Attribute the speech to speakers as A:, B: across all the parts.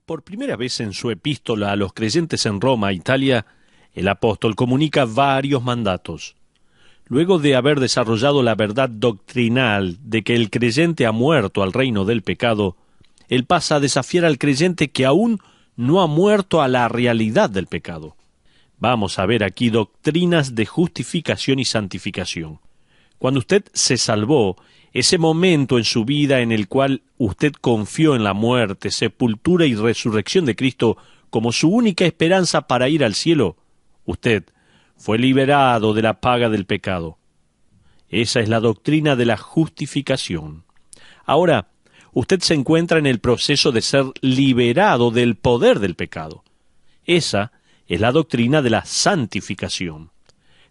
A: Por primera vez en su epístola a los creyentes en Roma, Italia, el apóstol comunica varios mandatos. Luego de haber desarrollado la verdad doctrinal de que el creyente ha muerto al reino del pecado, él pasa a desafiar al creyente que aún no ha muerto a la realidad del pecado. Vamos a ver aquí doctrinas de justificación y santificación. Cuando usted se salvó, ese momento en su vida en el cual usted confió en la muerte, sepultura y resurrección de Cristo como su única esperanza para ir al cielo, usted fue liberado de la paga del pecado. Esa es la doctrina de la justificación. Ahora, usted se encuentra en el proceso de ser liberado del poder del pecado. Esa es la doctrina de la santificación.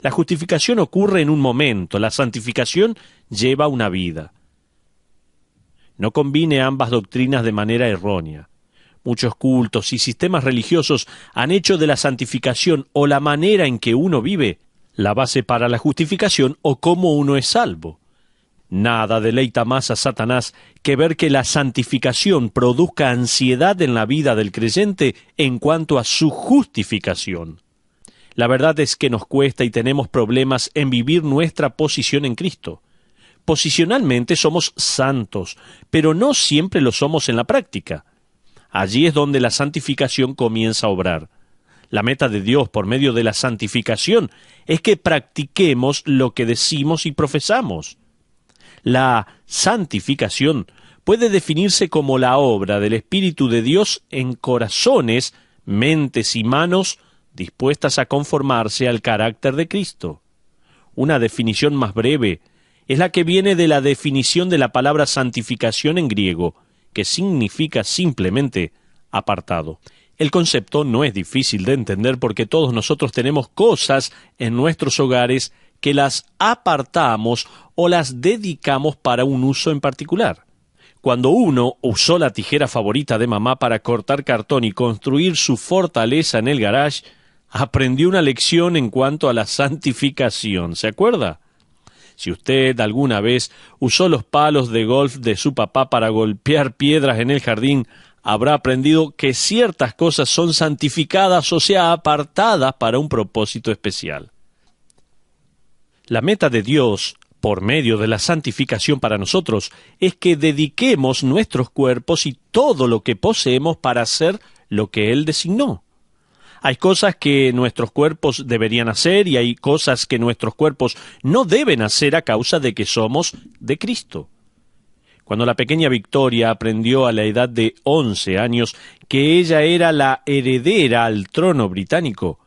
A: La justificación ocurre en un momento, la santificación lleva una vida. No combine ambas doctrinas de manera errónea. Muchos cultos y sistemas religiosos han hecho de la santificación o la manera en que uno vive la base para la justificación o cómo uno es salvo. Nada deleita más a Satanás que ver que la santificación produzca ansiedad en la vida del creyente en cuanto a su justificación. La verdad es que nos cuesta y tenemos problemas en vivir nuestra posición en Cristo. Posicionalmente somos santos, pero no siempre lo somos en la práctica. Allí es donde la santificación comienza a obrar. La meta de Dios por medio de la santificación es que practiquemos lo que decimos y profesamos. La santificación puede definirse como la obra del Espíritu de Dios en corazones, mentes y manos dispuestas a conformarse al carácter de Cristo. Una definición más breve es la que viene de la definición de la palabra santificación en griego, que significa simplemente apartado. El concepto no es difícil de entender porque todos nosotros tenemos cosas en nuestros hogares que las apartamos o las dedicamos para un uso en particular. Cuando uno usó la tijera favorita de mamá para cortar cartón y construir su fortaleza en el garage, aprendió una lección en cuanto a la santificación. ¿Se acuerda? Si usted alguna vez usó los palos de golf de su papá para golpear piedras en el jardín, habrá aprendido que ciertas cosas son santificadas, o sea, apartadas para un propósito especial. La meta de Dios, por medio de la santificación para nosotros, es que dediquemos nuestros cuerpos y todo lo que poseemos para hacer lo que Él designó. Hay cosas que nuestros cuerpos deberían hacer y hay cosas que nuestros cuerpos no deben hacer a causa de que somos de Cristo. Cuando la pequeña Victoria aprendió a la edad de 11 años que ella era la heredera al trono británico,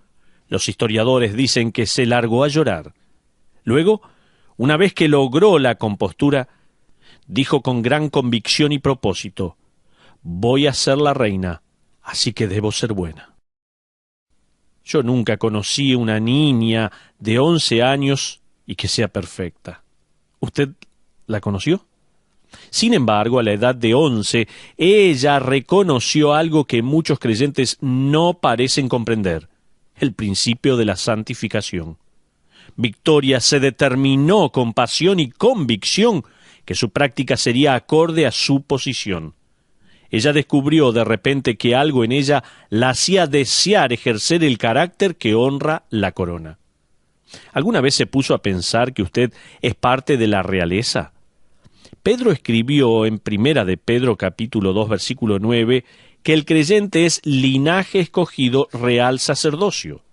A: los historiadores dicen que se largó a llorar. Luego, una vez que logró la compostura, dijo con gran convicción y propósito: «Voy a ser la reina, así que debo ser buena». Yo nunca conocí una niña de 11 años y que sea perfecta. ¿Usted la conoció? Sin embargo, a la edad de 11, ella reconoció algo que muchos creyentes no parecen comprender: el principio de la santificación. Victoria se determinó con pasión y convicción que su práctica sería acorde a su posición. Ella descubrió de repente que algo en ella la hacía desear ejercer el carácter que honra la corona. ¿Alguna vez se puso a pensar que usted es parte de la realeza? Pedro escribió en Primera de Pedro capítulo 2 versículo 9 que el creyente es linaje escogido, real sacerdocio.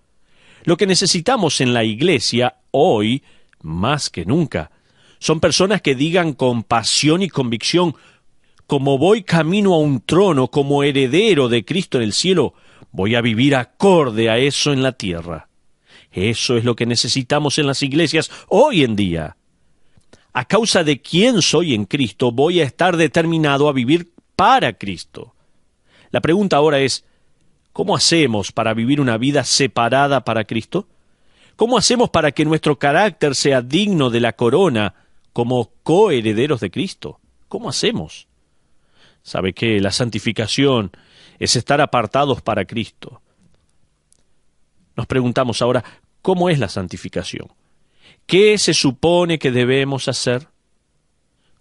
A: Lo que necesitamos en la iglesia hoy, más que nunca, son personas que digan con pasión y convicción: como voy camino a un trono como heredero de Cristo en el cielo, voy a vivir acorde a eso en la tierra. Eso es lo que necesitamos en las iglesias hoy en día. A causa de quién soy en Cristo, voy a estar determinado a vivir para Cristo. La pregunta ahora es: ¿cómo hacemos para vivir una vida separada para Cristo? ¿Cómo hacemos para que nuestro carácter sea digno de la corona como coherederos de Cristo? ¿Cómo hacemos? ¿Sabe qué? La santificación es estar apartados para Cristo. Nos preguntamos ahora, ¿cómo es la santificación? ¿Qué se supone que debemos hacer?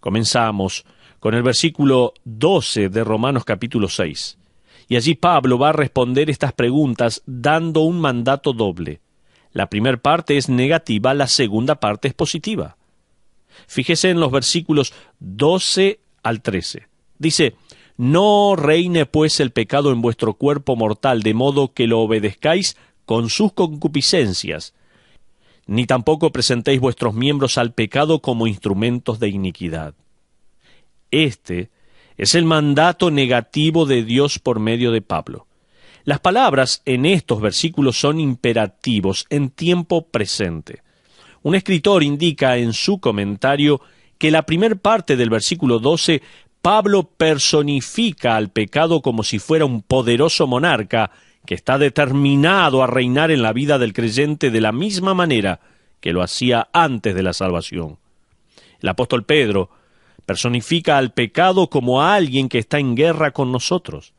A: Comenzamos con el versículo 12 de Romanos capítulo 6. Y allí Pablo va a responder estas preguntas dando un mandato doble. La primera parte es negativa, la segunda parte es positiva. Fíjese en los versículos 12 al 13. Dice: «No reine pues el pecado en vuestro cuerpo mortal, de modo que lo obedezcáis con sus concupiscencias, ni tampoco presentéis vuestros miembros al pecado como instrumentos de iniquidad». Este es el mandato negativo de Dios por medio de Pablo. Las palabras en estos versículos son imperativos en tiempo presente. Un escritor indica en su comentario que la primera parte del versículo 12, Pablo personifica al pecado como si fuera un poderoso monarca que está determinado a reinar en la vida del creyente de la misma manera que lo hacía antes de la salvación. El apóstol Pedro personifica al pecado como a alguien que está en guerra con nosotros.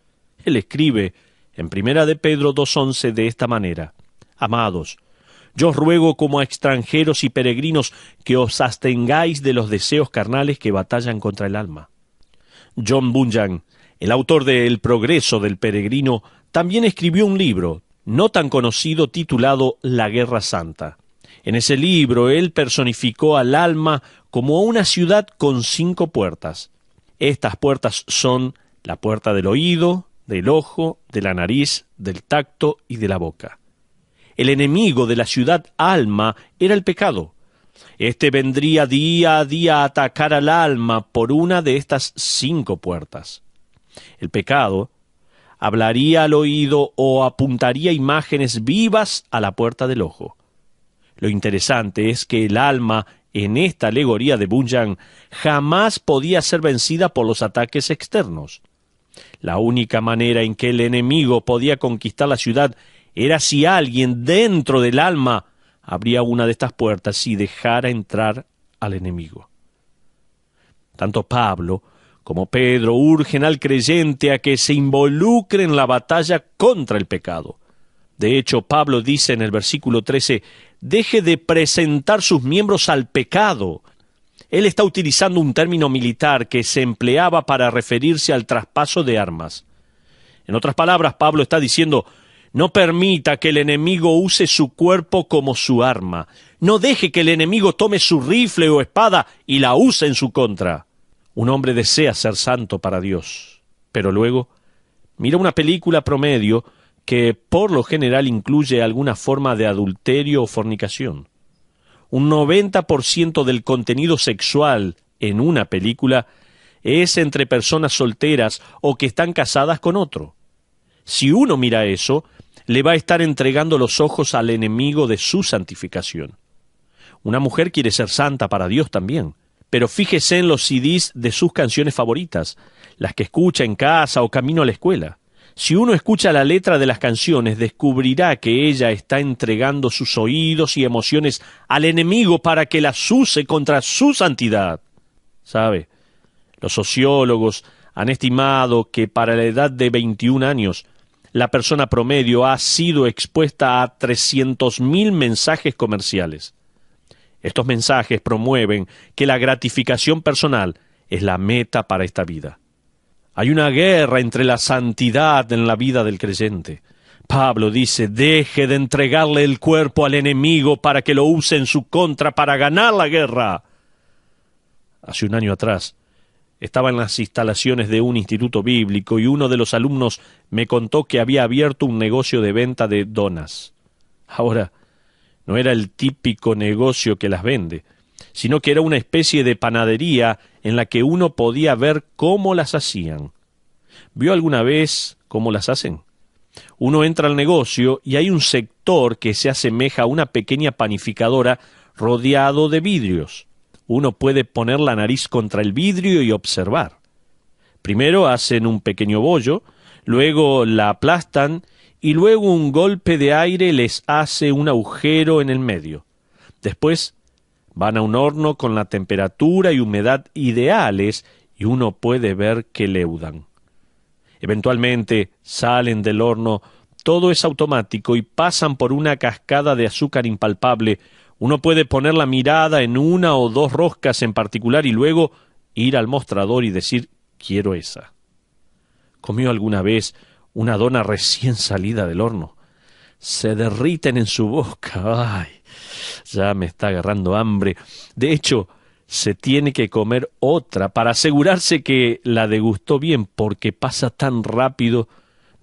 A: Él escribe en 1 de Pedro 2:11 de esta manera: «Amados, yo os ruego como a extranjeros y peregrinos que os abstengáis de los deseos carnales que batallan contra el alma». John Bunyan, el autor de El progreso del peregrino, también escribió un libro, no tan conocido, titulado La Guerra Santa. En ese libro él personificó al alma como una ciudad con 5 puertas. Estas puertas son la puerta del oído, del ojo, de la nariz, del tacto y de la boca. El enemigo de la ciudad alma era el pecado. Este vendría día a día a atacar al alma por una de estas 5 puertas. El pecado hablaría al oído o apuntaría imágenes vivas a la puerta del ojo. Lo interesante es que el alma, en esta alegoría de Bunyan, jamás podía ser vencida por los ataques externos. La única manera en que el enemigo podía conquistar la ciudad era si alguien dentro del alma abría una de estas puertas y dejara entrar al enemigo. Tanto Pablo como Pedro urgen al creyente a que se involucre en la batalla contra el pecado. De hecho, Pablo dice en el versículo 13, «Deje de presentar sus miembros al pecado». Él está utilizando un término militar que se empleaba para referirse al traspaso de armas. En otras palabras, Pablo está diciendo: no permita que el enemigo use su cuerpo como su arma. No deje que el enemigo tome su rifle o espada y la use en su contra. Un hombre desea ser santo para Dios, pero luego mira una película promedio que por lo general incluye alguna forma de adulterio o fornicación. Un 90% del contenido sexual en una película es entre personas solteras o que están casadas con otro. Si uno mira eso, le va a estar entregando los ojos al enemigo de su santificación. Una mujer quiere ser santa para Dios también, pero fíjese en los CDs de sus canciones favoritas, las que escucha en casa o camino a la escuela. Si uno escucha la letra de las canciones, descubrirá que ella está entregando sus oídos y emociones al enemigo para que las use contra su santidad. ¿Sabe? Los sociólogos han estimado que para la edad de 21 años, la persona promedio ha sido expuesta a 300.000 mensajes comerciales. Estos mensajes promueven que la gratificación personal es la meta para esta vida. Hay una guerra entre la santidad en la vida del creyente. Pablo dice: deje de entregarle el cuerpo al enemigo para que lo use en su contra para ganar la guerra. Hace un año atrás, estaba en las instalaciones de un instituto bíblico y uno de los alumnos me contó que había abierto un negocio de venta de donas. Ahora, no era el típico negocio que las vende, sino que era una especie de panadería en la que uno podía ver cómo las hacían. ¿Vio alguna vez cómo las hacen? Uno entra al negocio y hay un sector que se asemeja a una pequeña panificadora rodeado de vidrios. Uno puede poner la nariz contra el vidrio y observar. Primero hacen un pequeño bollo, luego la aplastan y luego un golpe de aire les hace un agujero en el medio. Después van a un horno con la temperatura y humedad ideales y uno puede ver que leudan. Eventualmente salen del horno, todo es automático y pasan por una cascada de azúcar impalpable. Uno puede poner la mirada en una o dos roscas en particular y luego ir al mostrador y decir: quiero esa. ¿Comió alguna vez una dona recién salida del horno. Se derriten en su boca. ¡Ay! Ya me está agarrando hambre. De hecho, se tiene que comer otra para asegurarse que la degustó bien, porque pasa tan rápido.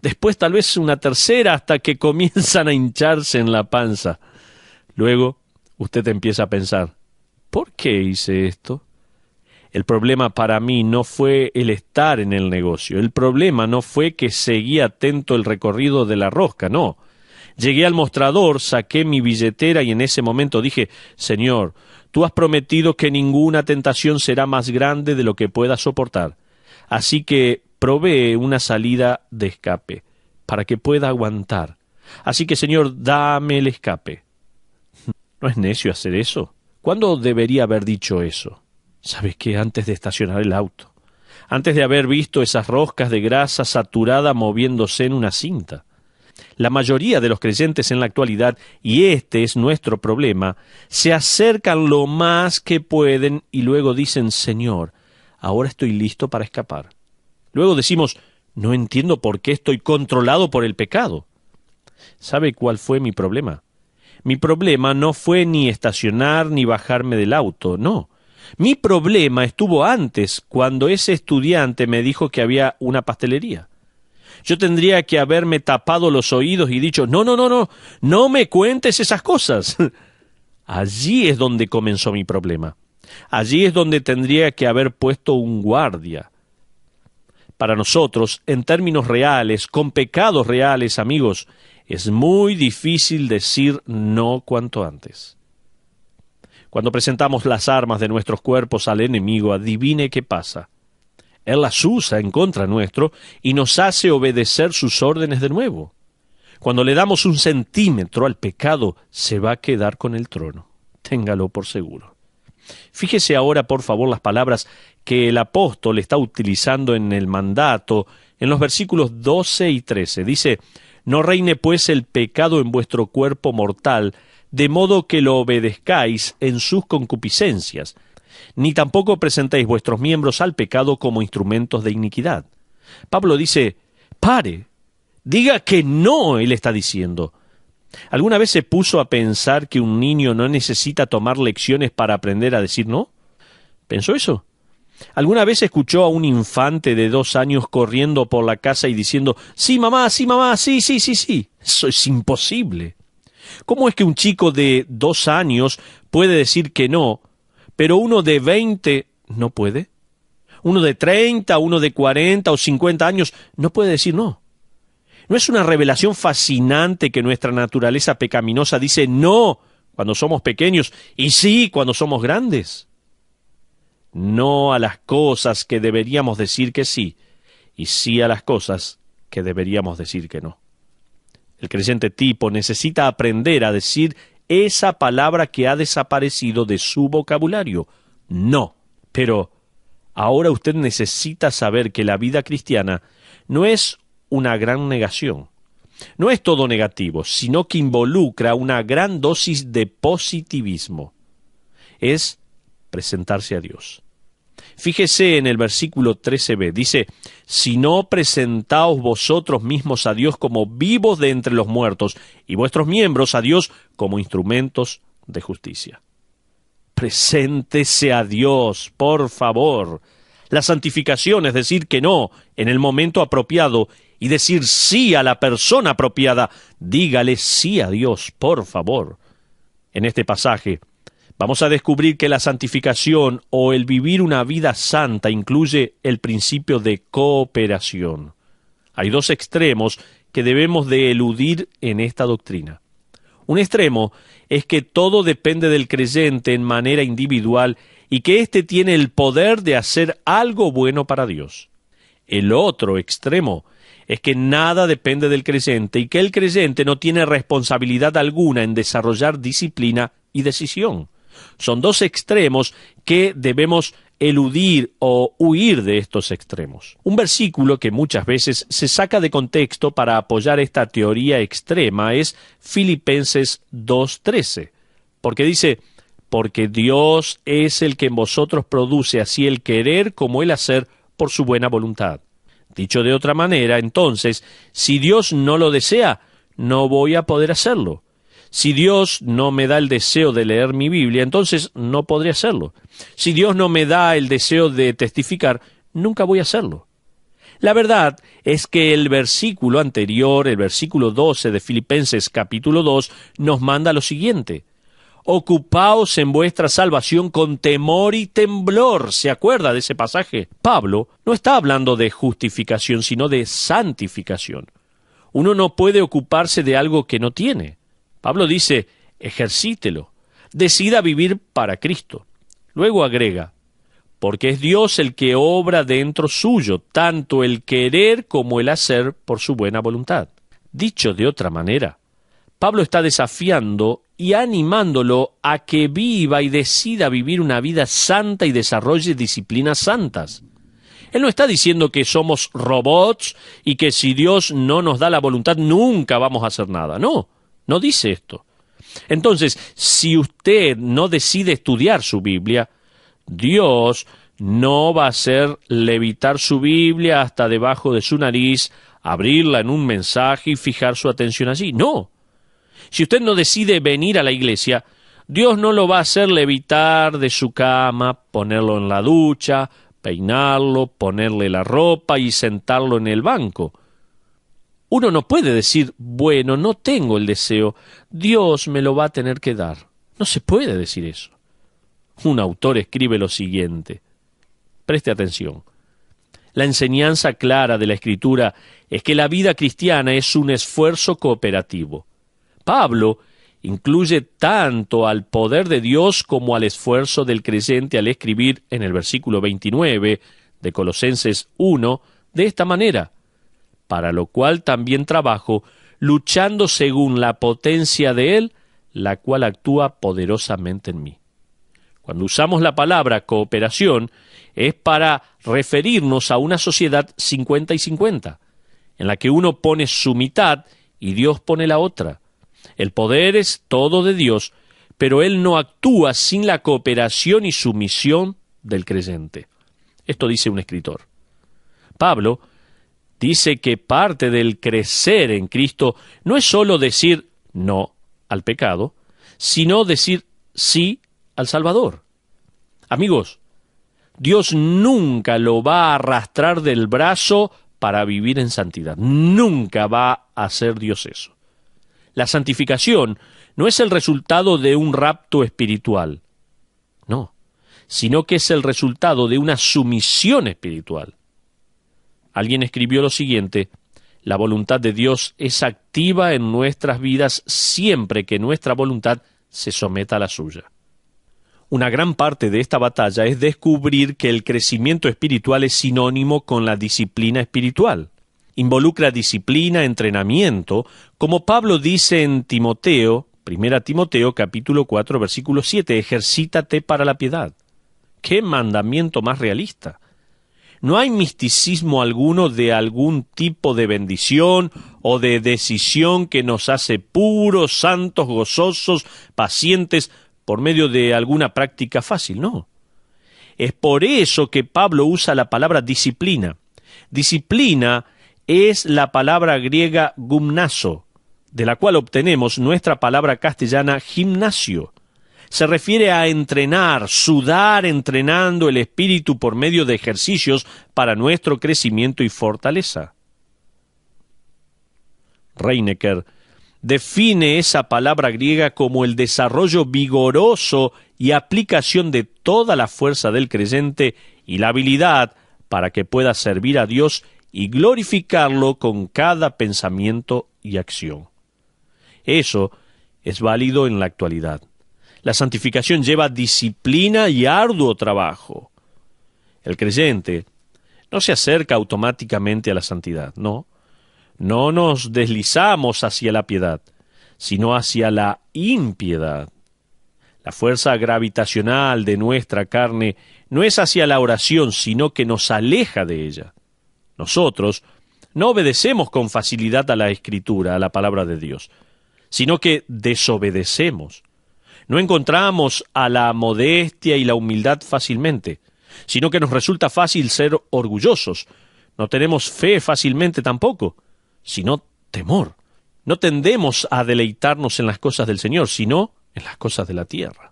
A: Después tal vez una tercera hasta que comienzan a hincharse en la panza. Luego, usted empieza a pensar, ¿por qué hice esto? El problema para mí no fue el estar en el negocio. El problema no fue que seguí atento el recorrido de la rosca, no. Llegué al mostrador, saqué mi billetera y en ese momento dije, Señor, tú has prometido que ninguna tentación será más grande de lo que pueda soportar. Así que provee una salida de escape para que pueda aguantar. Así que, Señor, dame el escape. ¿No es necio hacer eso? ¿Cuándo debería haber dicho eso? ¿Sabes qué? Antes de estacionar el auto. Antes de haber visto esas roscas de grasa saturada moviéndose en una cinta. La mayoría de los creyentes en la actualidad, y este es nuestro problema, se acercan lo más que pueden y luego dicen, Señor, ahora estoy listo para escapar. Luego decimos, no entiendo por qué estoy controlado por el pecado. ¿Sabe cuál fue mi problema? Mi problema no fue ni estacionar ni bajarme del auto, no. Mi problema estuvo antes, cuando ese estudiante me dijo que había una pastelería. Yo tendría que haberme tapado los oídos y dicho, no me cuentes esas cosas. Allí es donde comenzó mi problema. Allí es donde tendría que haber puesto un guardia. Para nosotros, en términos reales, con pecados reales, amigos, es muy difícil decir no cuanto antes. Cuando presentamos las armas de nuestros cuerpos al enemigo, adivine qué pasa. Él las usa en contra nuestro y nos hace obedecer sus órdenes de nuevo. Cuando le damos un centímetro al pecado, se va a quedar con el trono. Téngalo por seguro. Fíjese ahora, por favor, las palabras que el apóstol está utilizando en el mandato, en los versículos 12 y 13. Dice, no reine pues el pecado en vuestro cuerpo mortal, de modo que lo obedezcáis en sus concupiscencias, ni tampoco presentéis vuestros miembros al pecado como instrumentos de iniquidad. Pablo dice, pare, diga que no, él está diciendo. ¿Alguna vez se puso a pensar que un niño no necesita tomar lecciones para aprender a decir no? ¿Pensó eso? ¿Alguna vez escuchó a un infante de 2 años corriendo por la casa y diciendo, sí, mamá, sí, sí? Eso es imposible. ¿Cómo es que un chico de 2 años puede decir que no, pero uno de 20 no puede? Uno de 30, uno de 40 o 50 años no puede decir no. ¿No es una revelación fascinante que nuestra naturaleza pecaminosa dice no cuando somos pequeños y sí cuando somos grandes? No a las cosas que deberíamos decir que sí, y sí a las cosas que deberíamos decir que no. El creyente tipo necesita aprender a decir esa palabra que ha desaparecido de su vocabulario, no. Pero ahora usted necesita saber que la vida cristiana no es una gran negación. No es todo negativo, sino que involucra una gran dosis de positivismo. Es presentarse a Dios. Fíjese en el versículo 13b, dice, si no presentaos vosotros mismos a Dios como vivos de entre los muertos, y vuestros miembros a Dios como instrumentos de justicia. Preséntese a Dios, por favor. La santificación es decir que no en el momento apropiado y decir sí a la persona apropiada. Dígale sí a Dios, por favor. En este pasaje vamos a descubrir que la santificación o el vivir una vida santa incluye el principio de cooperación. Hay 2 extremos que debemos de eludir en esta doctrina. Un extremo es que todo depende del creyente en manera individual y que éste tiene el poder de hacer algo bueno para Dios. El otro extremo es que nada depende del creyente y que el creyente no tiene responsabilidad alguna en desarrollar disciplina y decisión. Son 2 extremos que debemos eludir o huir de estos extremos. Un versículo que muchas veces se saca de contexto para apoyar esta teoría extrema es Filipenses 2:13, porque dice, porque Dios es el que en vosotros produce así el querer como el hacer por su buena voluntad. Dicho de otra manera, entonces, si Dios no lo desea, no voy a poder hacerlo. Si Dios no me da el deseo de leer mi Biblia, entonces no podré hacerlo. Si Dios no me da el deseo de testificar, nunca voy a hacerlo. La verdad es que el versículo anterior, el versículo 12 de Filipenses capítulo 2, nos manda lo siguiente: ocupaos en vuestra salvación con temor y temblor. ¿Se acuerda de ese pasaje? Pablo no está hablando de justificación, sino de santificación. Uno no puede ocuparse de algo que no tiene. Pablo dice, ejercítelo, decida vivir para Cristo. Luego agrega, porque es Dios el que obra dentro suyo, tanto el querer como el hacer por su buena voluntad. Dicho de otra manera, Pablo está desafiando y animándolo a que viva y decida vivir una vida santa y desarrolle disciplinas santas. Él no está diciendo que somos robots y que si Dios no nos da la voluntad nunca vamos a hacer nada. No, no dice esto. Entonces, si usted no decide estudiar su Biblia, Dios no va a hacer levitar su Biblia hasta debajo de su nariz, abrirla en un mensaje y fijar su atención allí. No. Si usted no decide venir a la iglesia, Dios no lo va a hacer levitar de su cama, ponerlo en la ducha, peinarlo, ponerle la ropa y sentarlo en el banco. Uno no puede decir, bueno, no tengo el deseo, Dios me lo va a tener que dar. No se puede decir eso. Un autor escribe lo siguiente. Preste atención. La enseñanza clara de la Escritura es que la vida cristiana es un esfuerzo cooperativo. Pablo incluye tanto al poder de Dios como al esfuerzo del creyente al escribir en el versículo 29 de Colosenses 1 de esta manera: para lo cual también trabajo, luchando según la potencia de Él, la cual actúa poderosamente en mí. Cuando usamos la palabra cooperación, es para referirnos a una sociedad 50 y 50, en la que uno pone su mitad y Dios pone la otra. El poder es todo de Dios, pero Él no actúa sin la cooperación y sumisión del creyente. Esto dice un escritor. Pablo dice que parte del crecer en Cristo no es solo decir no al pecado, sino decir sí al Salvador. Amigos, Dios nunca lo va a arrastrar del brazo para vivir en santidad. Nunca va a hacer Dios eso. La santificación no es el resultado de un rapto espiritual, no, sino que es el resultado de una sumisión espiritual. Alguien escribió lo siguiente: la voluntad de Dios es activa en nuestras vidas siempre que nuestra voluntad se someta a la suya. Una gran parte de esta batalla es descubrir que el crecimiento espiritual es sinónimo con la disciplina espiritual. Involucra disciplina, entrenamiento, como Pablo dice en Timoteo, 1 Timoteo capítulo 4, versículo 7, ejercítate para la piedad. ¡Qué mandamiento más realista! No hay misticismo alguno de algún tipo de bendición o de decisión que nos hace puros, santos, gozosos, pacientes, por medio de alguna práctica fácil, no. Es por eso que Pablo usa la palabra disciplina. Disciplina es la palabra griega gumnazo, de la cual obtenemos nuestra palabra castellana gimnasio. Se refiere a entrenar, sudar entrenando el espíritu por medio de ejercicios para nuestro crecimiento y fortaleza. Reinecker define esa palabra griega como el desarrollo vigoroso y aplicación de toda la fuerza del creyente y la habilidad para que pueda servir a Dios y glorificarlo con cada pensamiento y acción. Eso es válido en la actualidad. La santificación lleva disciplina y arduo trabajo. El creyente no se acerca automáticamente a la santidad, no. No nos deslizamos hacia la piedad, sino hacia la impiedad. La fuerza gravitacional de nuestra carne no es hacia la oración, sino que nos aleja de ella. Nosotros no obedecemos con facilidad a la Escritura, a la palabra de Dios, sino que desobedecemos. No encontramos a la modestia y la humildad fácilmente, sino que nos resulta fácil ser orgullosos. No tenemos fe fácilmente tampoco, sino temor. No tendemos a deleitarnos en las cosas del Señor, sino en las cosas de la tierra.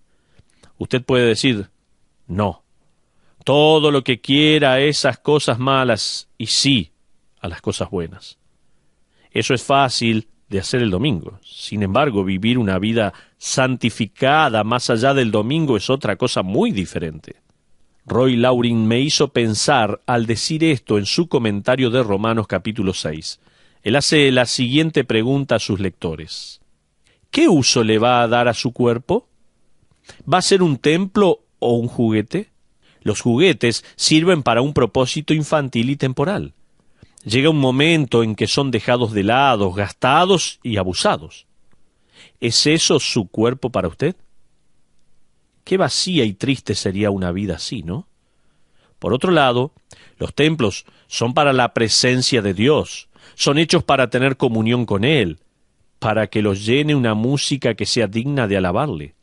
A: Usted puede decir, no, todo lo que quiera a esas cosas malas y sí a las cosas buenas. Eso es fácil de hacer el domingo. Sin embargo, vivir una vida santificada más allá del domingo es otra cosa muy diferente. Roy Laurin me hizo pensar al decir esto en su comentario de Romanos capítulo 6. Él hace la siguiente pregunta a sus lectores. ¿Qué uso le va a dar a su cuerpo? ¿Va a ser un templo o un juguete? Los juguetes sirven para un propósito infantil y temporal. Llega un momento en que son dejados de lado, gastados y abusados. ¿Es eso su cuerpo para usted? Qué vacía y triste sería una vida así, ¿no? Por otro lado, los templos son para la presencia de Dios, son hechos para tener comunión con Él, para que los llene una música que sea digna de alabarle.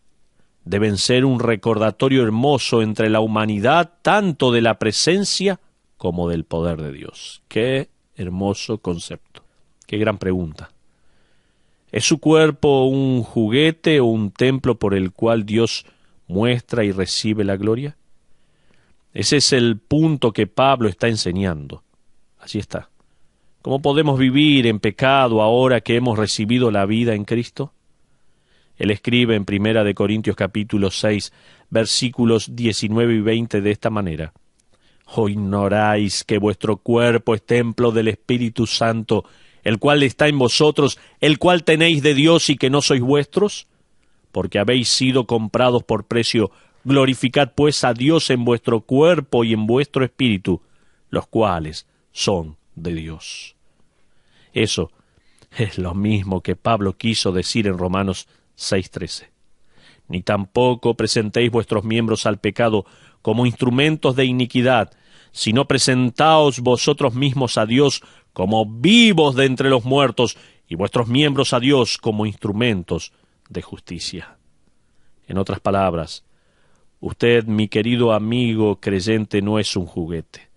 A: Deben ser un recordatorio hermoso entre la humanidad, tanto de la presencia como del poder de Dios. ¡Qué hermoso concepto! ¡Qué gran pregunta! ¿Es su cuerpo un juguete o un templo por el cual Dios muestra y recibe la gloria? Ese es el punto que Pablo está enseñando. Así está. ¿Cómo podemos vivir en pecado ahora que hemos recibido la vida en Cristo? Él escribe en 1 Corintios capítulo 6, versículos 19 y 20 de esta manera. ¿O ignoráis que vuestro cuerpo es templo del Espíritu Santo, el cual está en vosotros, el cual tenéis de Dios y que no sois vuestros? Porque habéis sido comprados por precio. Glorificad pues a Dios en vuestro cuerpo y en vuestro espíritu, los cuales son de Dios. Eso es lo mismo que Pablo quiso decir en Romanos 6:13. Ni tampoco presentéis vuestros miembros al pecado como instrumentos de iniquidad, sino presentaos vosotros mismos a Dios como vivos de entre los muertos, y vuestros miembros a Dios como instrumentos de justicia. En otras palabras, usted, mi querido amigo creyente, no es un juguete.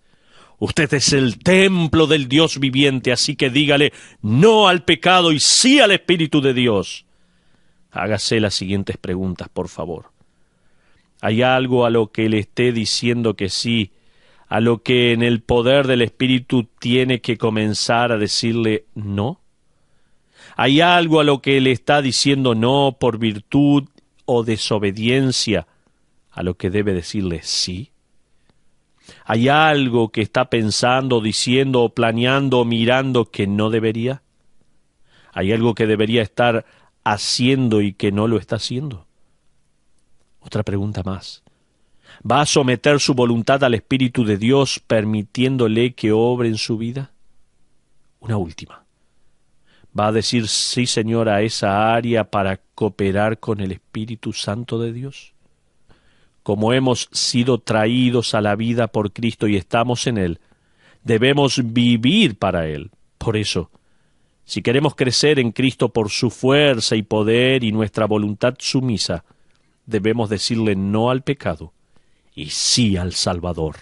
A: Usted es el templo del Dios viviente, así que dígale no al pecado y sí al Espíritu de Dios. Hágase las siguientes preguntas, por favor. ¿Hay algo a lo que le esté diciendo que sí, a lo que en el poder del Espíritu tiene que comenzar a decirle no? ¿Hay algo a lo que le está diciendo no por virtud o desobediencia, a lo que debe decirle sí? ¿Hay algo que está pensando, diciendo, planeando o mirando que no debería? ¿Hay algo que debería estar haciendo y que no lo está haciendo? Otra pregunta más. ¿Va a someter su voluntad al Espíritu de Dios permitiéndole que obre en su vida? Una última. ¿Va a decir sí, Señor, a esa área para cooperar con el Espíritu Santo de Dios? Como hemos sido traídos a la vida por Cristo y estamos en Él, debemos vivir para Él. Por eso, si queremos crecer en Cristo por su fuerza y poder y nuestra voluntad sumisa, debemos decirle no al pecado y sí al Salvador.